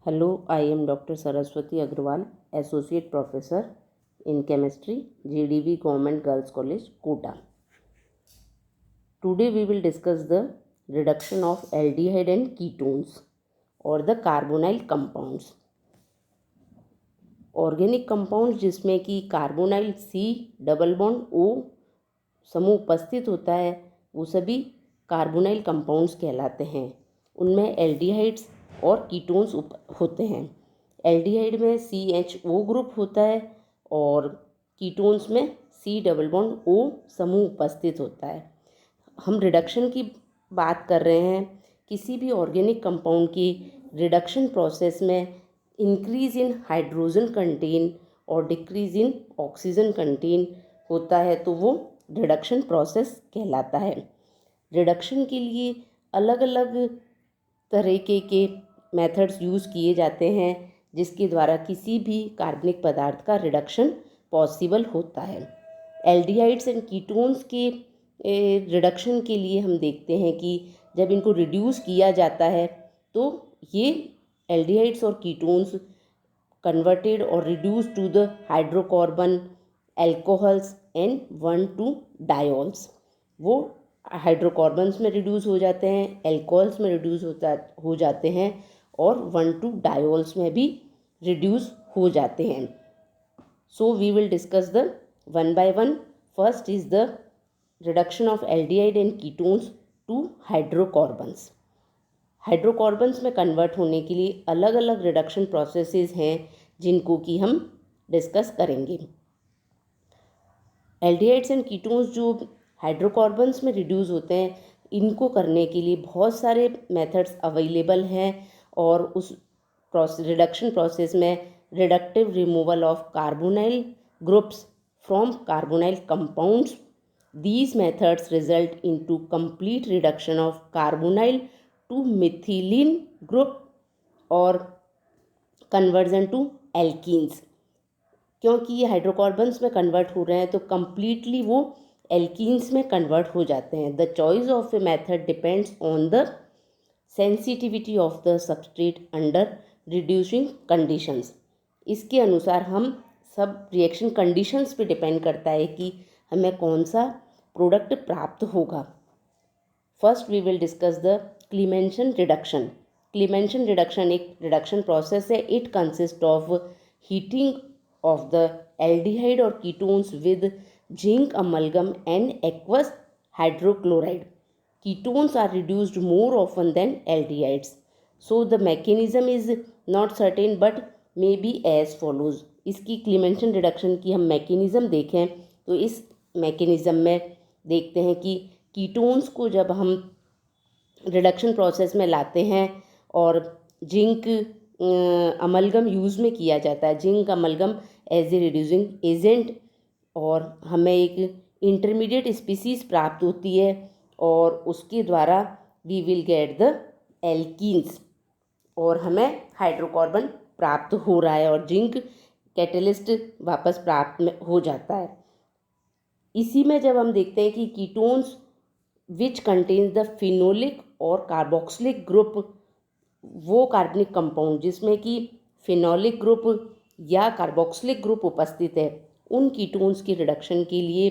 Hello, I am Dr. Saraswati Agrawal, Associate Professor in Chemistry, GDV Government Girls College, Kota. Today we will discuss the reduction of aldehyde and ketones or the carbonyl compounds. Organic compound जिसमें कि carbonyl C double bond O समूह उपस्थित होता है वो सभी carbonyl compounds कहलाते हैं। उनमें एल्डिहाइड्स और कीटोन्स होते हैं। एल्डिहाइड में CHO ग्रुप होता है और कीटोन्स में C डबल बॉन्ड O समूह उपस्थित होता है। हम रिडक्शन की बात कर रहे हैं। किसी भी ऑर्गेनिक कंपाउंड की रिडक्शन प्रोसेस में इंक्रीज इन हाइड्रोजन कंटेन और डिक्रीज इन ऑक्सीजन कंटेन होता है तो वो रिडक्शन प्रोसेस कहलाता है। रिडक्शन के लिए अलग अलग तरीके के मेथड्स यूज़ किए जाते हैं जिसके द्वारा किसी भी कार्बनिक पदार्थ का रिडक्शन पॉसिबल होता है। एल्डिहाइड्स एंड कीटोन्स के रिडक्शन के लिए हम देखते हैं कि जब इनको रिड्यूस किया जाता है तो ये एल्डिहाइड्स और कीटोन्स कन्वर्टेड और reduce to the hydrocarbon alcohols and 1,2-डायोल्स। वो हाइड्रोकार्बन्स में रिड्यूस हो जाते हैं, एल्कोहल्स में रिड्यूस हो जाते हैं और 1,2-डायोल्स में भी रिड्यूस हो जाते हैं। So we will discuss the one by one. First is the reduction of aldehyde and ketones to hydrocarbons. Hydrocarbons में कन्वर्ट होने के लिए अलग अलग रिडक्शन प्रोसेसेस हैं जिनको कि हम डिस्कस करेंगे। एल्डिहाइड्स एंड कीटोन्स जो हाइड्रोकार्बन्स में रिड्यूस होते हैं इनको करने के लिए बहुत सारे मेथड्स अवेलेबल हैं और उस रिडक्शन प्रोसेस में reductive removal of carbonyl groups from carbonyl compounds. These methods result into complete reduction of carbonyl to methylene group और conversion to alkenes। क्योंकि ये हाइड्रोकार्बन्स में कन्वर्ट हो रहे हैं तो कम्प्लीटली वो एल्कीन्स में कन्वर्ट हो जाते हैं। The choice of a method depends on the sensitivity of the substrate under reducing conditions. इसके अनुसार हम सब रिएक्शन कंडीशंस पे डिपेंड करता है कि हमें कौन सा प्रोडक्ट प्राप्त होगा। First we will discuss the Clemmensen reduction. Clemmensen reduction एक रिडक्शन प्रोसेस है। It consist of heating of the aldehyde और ketones with zinc amalgam and aqueous hydrochloride. Ketones are reduced more often than aldehydes. So the mechanism is not certain but may be as follows. इसकी Clemmensen reduction की हम mechanism देखें तो इस mechanism में देखते हैं कि कीटोन्स को जब हम रिडक्शन प्रोसेस में लाते हैं और जिंक अमलगम यूज़ में किया जाता है, zinc amalgam as a reducing agent, और हमें एक इंटरमीडिएट स्पीसीज प्राप्त होती है और उसके द्वारा we will get the alkenes और हमें हाइड्रोकार्बन प्राप्त हो रहा है और जिंक कैटलिस्ट वापस प्राप्त हो जाता है। इसी में जब हम देखते हैं कि ketones which contains the phenolic और कार्बोक्सिलिक ग्रुप, वो कार्बनिक कंपाउंड जिसमें कि फिनोलिक ग्रुप या कार्बोक्सिलिक ग्रुप उपस्थित है, उन कीटोन्स की रिडक्शन के लिए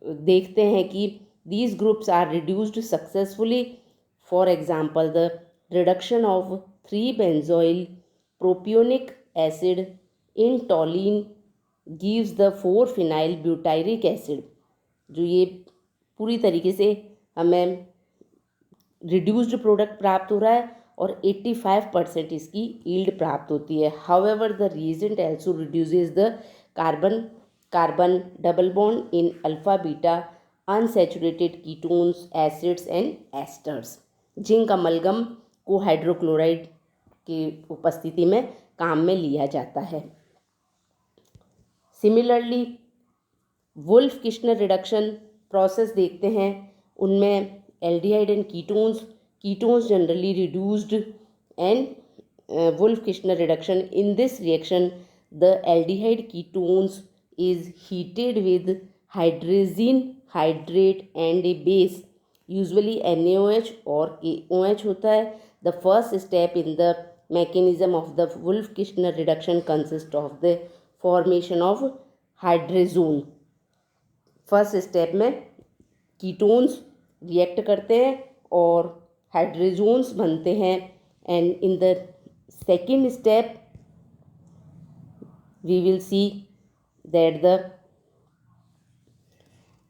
देखते हैं कि these groups are reduced successfully. For example the reduction of 3-बेंजोइल propionic acid in toluene gives the 4-फिनाइल ब्यूटायरिक एसिड। जो ये पूरी तरीके से हमें रिड्यूस्ड प्रोडक्ट प्राप्त हो रहा है और 85% इसकी यील्ड प्राप्त होती है। However the reagent also reduces the carbon double bond in alpha beta unsaturated ketones acids and esters. Zinc amalgam को हाइड्रोक्लोराइड की उपस्थिति में काम में लिया जाता है। Similarly Wolff Kishner reduction process देखते हैं। उनमें aldehyde and ketones generally reduced and Wolff Kishner reduction. In this reaction the aldehyde ketones is heated with hydrogen hydrate and a base, usually NaOH और KOH होता है। The first step in the mechanism of the Wolff-Kishner reduction consists of the formation of hydrazone. First step में ketones react करते हैं और hydrozoans बनते हैं, and in the second step we will see that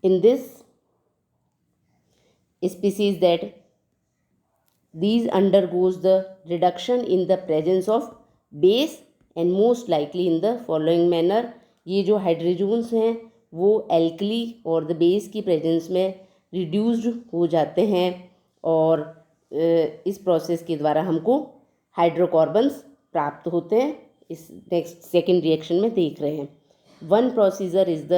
in this species that these undergoes the reduction in the presence of base and most likely in the following manner. ये जो hydrozoans हैं वो alkali और the base की presence में reduced हो जाते हैं, और इस प्रोसेस के द्वारा हमको हाइड्रोकार्बन्स प्राप्त होते हैं। इस नेक्स्ट सेकेंड रिएक्शन में देख रहे हैं। One procedure is the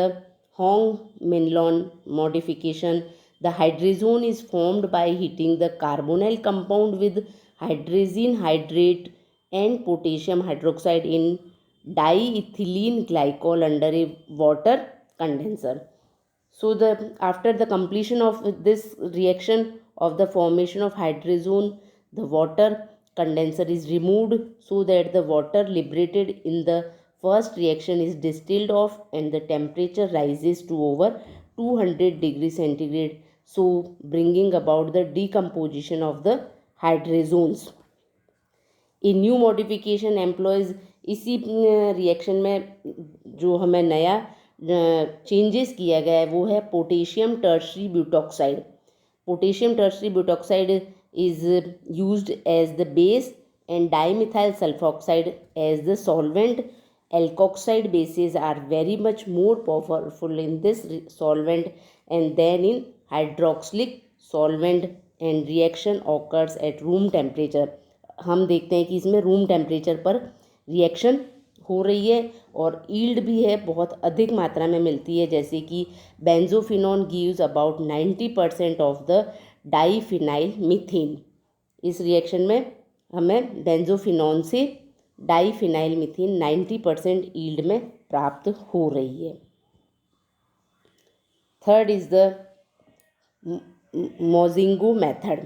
Huang Minlon modification. The hydrazone is formed by heating the carbonyl compound with hydrogen hydrate and potassium hydroxide in diethylene glycol under a water condenser. So after the completion of this reaction of the formation of hydrazone, the water condenser is removed so that the water liberated in the first reaction is distilled off and the temperature rises to over 200 degrees centigrade, so bringing about the decomposition of the hydrazones. A new modification employs, इसी reaction में जो हमें नया changes किया गया है वो है potassium tertiary butoxide. Potassium tertiary butoxide is used as the base and dimethyl sulfoxide as the solvent. Alkoxide bases are very much more powerful in this solvent and then in hydroxylic solvent, and reaction occurs at room temperature. हम देखते हैं कि इसमें room temperature पर reaction हो रही है और ईल्ड भी है बहुत अधिक मात्रा में मिलती है, जैसे कि benzophenone gives about 90% of the diphenyl methane. इस रिएक्शन में हमें बेंजोफिनॉन से डाईफिनाइल मीथेन 90% ईल्ड में प्राप्त हो रही है. Third is the Mozingo method.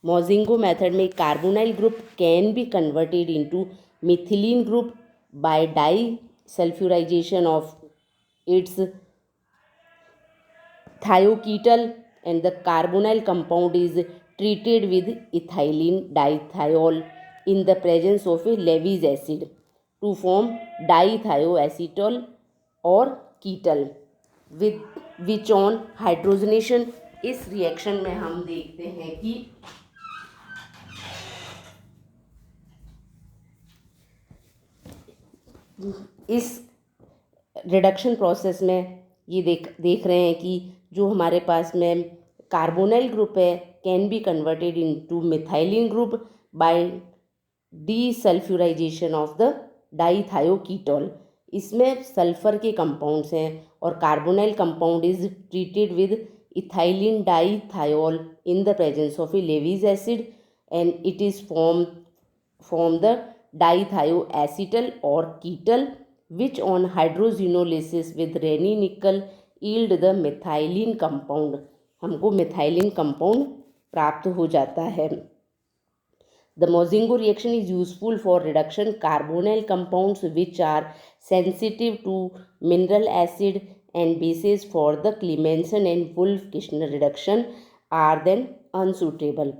Mozingo method में carbonyl group can be converted into methylene group by desulphurisation of its thioketone, and the carbonyl compound is treated with ethylene dithiol in the presence of a Levy's acid to form dithioacetal or ketol with which on hydrogenation. इस reaction में हम देखते हैं कि इस reduction process में ये देख रहे हैं कि जो हमारे पास में कार्बोनाइल ग्रुप है can be converted into methylene group by desulphurisation of the dithioketal. इसमें सल्फर के कंपाउंड्स हैं और carbonyl compound is treated with ethylene dithiol in the presence of a Lewis acid, and it is form the dithioacetal और ketal which on hydrogenolysis with Raney nickel yield the methylene compound. हमको methylene compound प्राप्त हो जाता है. The Mozingo reaction is useful for reduction carbonyl compounds which are sensitive to mineral acid and bases for the Clemmensen and Wolff-Kishner reduction are then unsuitable.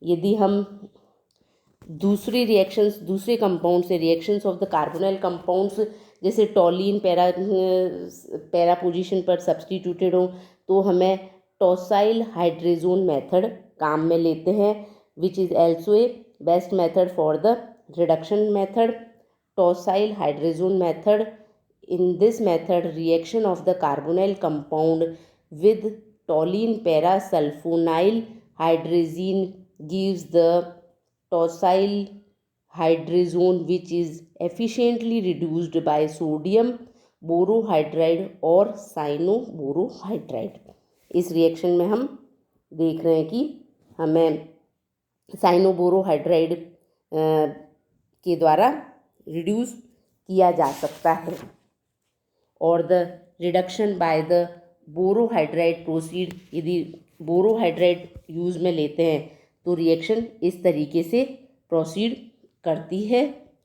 यदि हम दूसरे reactions दूसरे compound से reactions of the carbonyl compounds जैसे टॉलिन para position पर substituted हो तो हमें टॉसाइल हाइड्रेजोन मेथड काम में लेते हैं, which is also A best method for the reduction method. Tosyl hydrazone method, in this method reaction of the carbonyl compound with toluene parasulfonyl hydrazine gives the tosyl hydrazone which is efficiently reduced by sodium borohydride और साइनोबोरोहाइड्राइड. इस reaction में हम देख रहे हैं कि हमें साइनोबोरोहाइड्राइड के द्वारा रिड्यूस किया जा सकता है. और the reduction by the borohydride proceed, यदि बोरोहाइड्राइड यूज़ में लेते हैं तो रिएक्शन इस तरीके से प्रोसीड करती है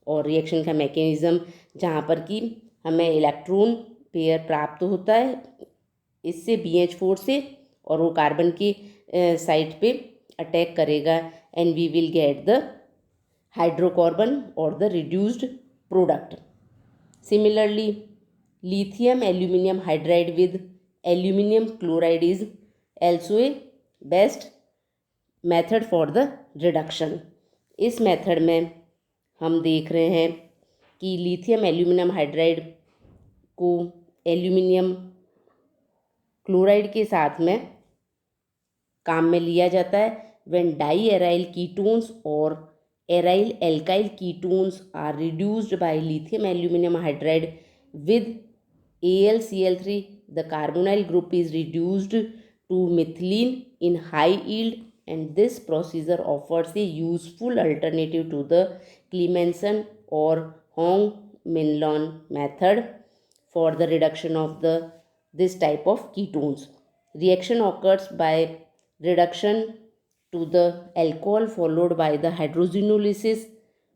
और रिएक्शन का मैकेनिज़्म जहाँ पर कि हमें इलेक्ट्रॉन पेयर प्राप्त होता है इससे BH4 से, और वो कार्बन की साइड पे अटैक करेगा and we will get the hydrocarbon और the reduced product. Similarly, lithium aluminum hydride with aluminum chloride is also a best method for the reduction. इस मेथड में हम देख रहे हैं कि लिथियम एल्यूमिनियम हाइड्राइड को एल्यूमिनियम क्लोराइड के साथ में काम में लिया जाता है when di-aryl ketones or aryl alkyl ketones are reduced by lithium aluminum hydride with AlCl3. The carbonyl group is reduced to methylene in high yield, and this procedure offers a useful alternative to the Clemmensen or Hong-Minlon method for the reduction of this type of ketones. Reaction occurs by reduction to the alcohol followed by the hydrogenolysis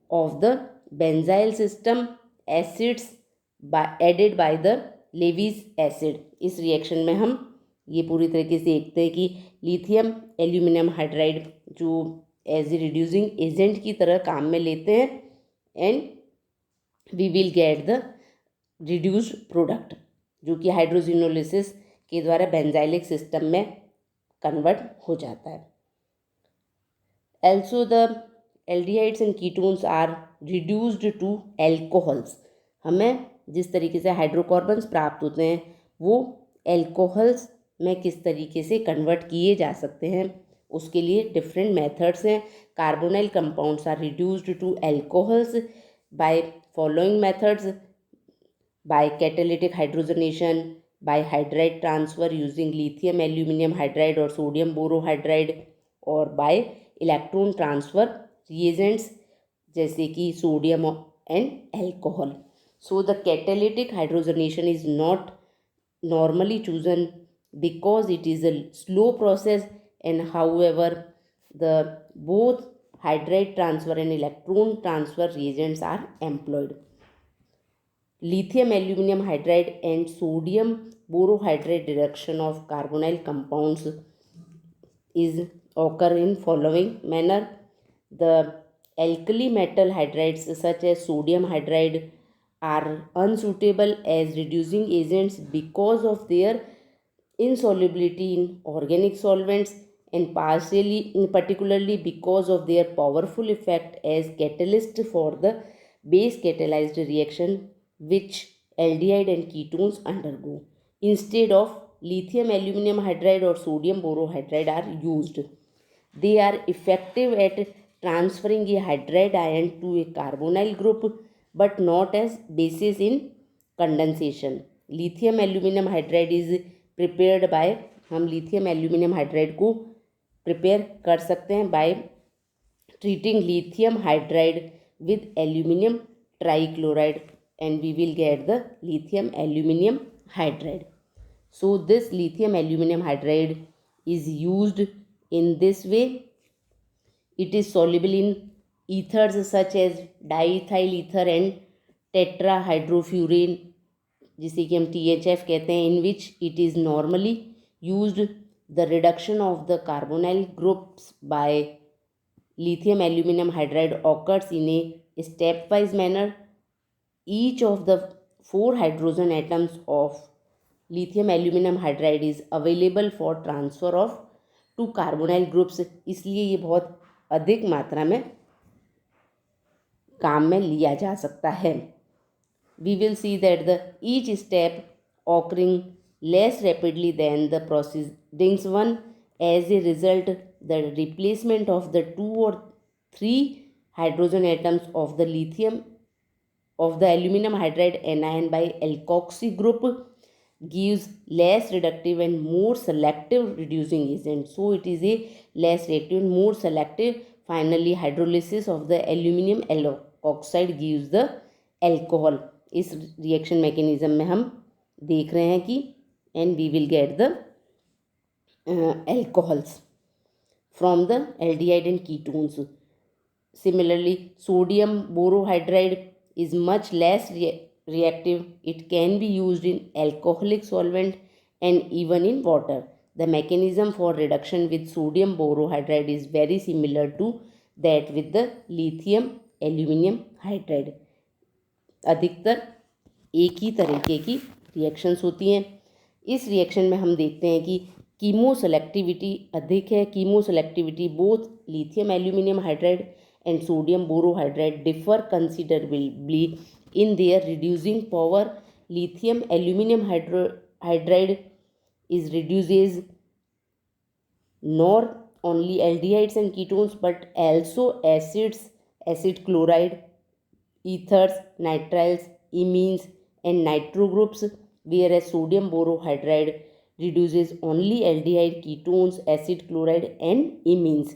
of the benzyl system acids added by the Levy's acid. इस reaction में हम ये पूरी तरीके से देखते हैं कि लिथियम एल्यूमिनियम हाइड्राइड जो एज ए रिड्यूसिंग एजेंट की तरह काम में लेते हैं and we will get the reduced product जो कि हाइड्रोजिनोलिसिस के द्वारा बेंजाइलिक सिस्टम में कन्वर्ट हो जाता है. Also the aldehydes and ketones are reduced to alcohols. हमें जिस तरीके से हाइड्रोकार्बन्स प्राप्त होते हैं वो एल्कोहल्स में किस तरीके से कन्वर्ट किए जा सकते हैं उसके लिए डिफरेंट मेथड्स हैं. Carbonyl compounds are reduced to alcohols by following methods: by catalytic hydrogenation, by hydride transfer using lithium aluminium hydride और सोडियम बोरोहाइड्राइड, और बाय इलेक्ट्रॉन ट्रांसफर रिएजेंट्स जैसे कि sodium and alcohol. So the catalytic hydrogenation is not normally chosen because it is a slow process, and however the both hydride transfer and electron transfer reagents are employed. Lithium aluminum hydride and sodium borohydride reduction of carbonyl compounds is occur in following manner: the alkali metal hydrides such as sodium hydride are unsuitable as reducing agents because of their insolubility in organic solvents, and particularly because of their powerful effect as catalyst for the base catalyzed reaction which aldehyde and ketones undergo. Instead of lithium aluminum hydride or sodium borohydride are used. They are effective at transferring a hydride ion to a carbonyl group but not as bases in condensation. Lithium aluminum hydride is prepared by, हम lithium aluminum hydride को prepare कर सकते हैं by treating lithium hydride with aluminum trichloride, and we will get the lithium aluminum hydride. So this lithium aluminum hydride is used in this way. It is soluble in ethers such as diethyl ether and tetrahydrofuran जिसे कि हम THF कहते हैं, in which it is normally used. The reduction of the carbonyl groups by lithium aluminum hydride occurs in a stepwise manner. Each of the 4 hydrogen atoms of lithium aluminum hydride is available for transfer of 2 carbonyl groups. इसलिए ये बहुत अधिक मात्रा में काम में लिया जा सकता है. We will see that the each step occurring less rapidly than the preceding one. As a result, the replacement of the 2 or 3 hydrogen atoms of the lithium of the aluminum hydride anion by alkoxy group gives less reductive and more selective reducing agent. So it is a less reactive and more selective. Finally, hydrolysis of the aluminum alkoxide gives the alcohol. इस reaction mechanism में हम देख रहे हैं कि and we will get the alcohols from the aldehyde and ketones. Similarly, sodium borohydride is much less reactive. It can be used in alcoholic solvent and even in water. The mechanism for reduction with sodium borohydride is very similar to that with the lithium aluminium hydride. अधिकतर एक ही तरीके की reactions होती हैं। इस reaction में हम देखते हैं कि कीमो सेलेक्टिविटी अधिक है। Chemo selectivity both lithium aluminium hydride and sodium borohydride differ considerably in their reducing power. Lithium aluminum hydride is reduces not only aldehydes and ketones but also acids, acid chloride, ethers, nitriles, imines and nitro groups, whereas sodium borohydride reduces only aldehyde, ketones, acid chloride and imines.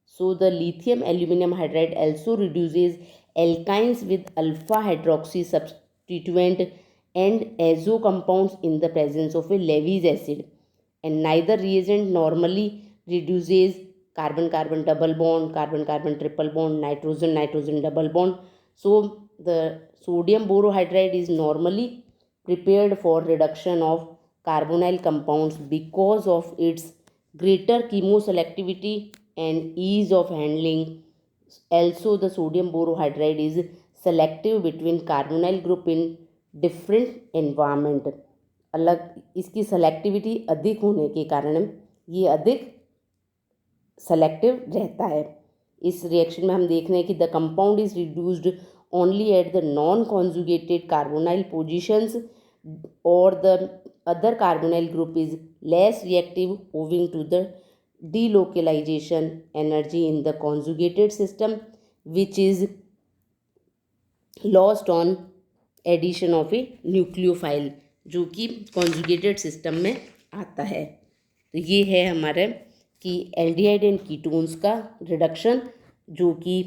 So the lithium aluminum hydride also reduces alkynes with alpha hydroxy substituent and azo compounds in the presence of a Levy's acid, and neither reagent normally reduces carbon carbon double bond, carbon carbon triple bond, nitrogen nitrogen double bond. So the sodium borohydride is normally prepared for reduction of carbonyl compounds because of its greater chemoselectivity and ease of handling. Also, the sodium borohydride is selective between carbonyl group in different environment. अलग इसकी selectivity अधिक होने के कारण ये अधिक selective रहता है। इस रिएक्शन में हम देख रहे हैं कि the compound is reduced only at the non conjugated carbonyl positions और the other carbonyl group is less reactive owing to the delocalization energy in the conjugated system, which is lost on addition of a nucleophile, जो कि conjugated system में आता है। तो ये है हमारे कि एल्डिहाइड एंड कीटोन्स का रिडक्शन जो कि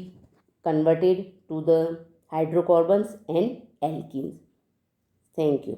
converted to the hydrocarbons and alkenes. Thank you.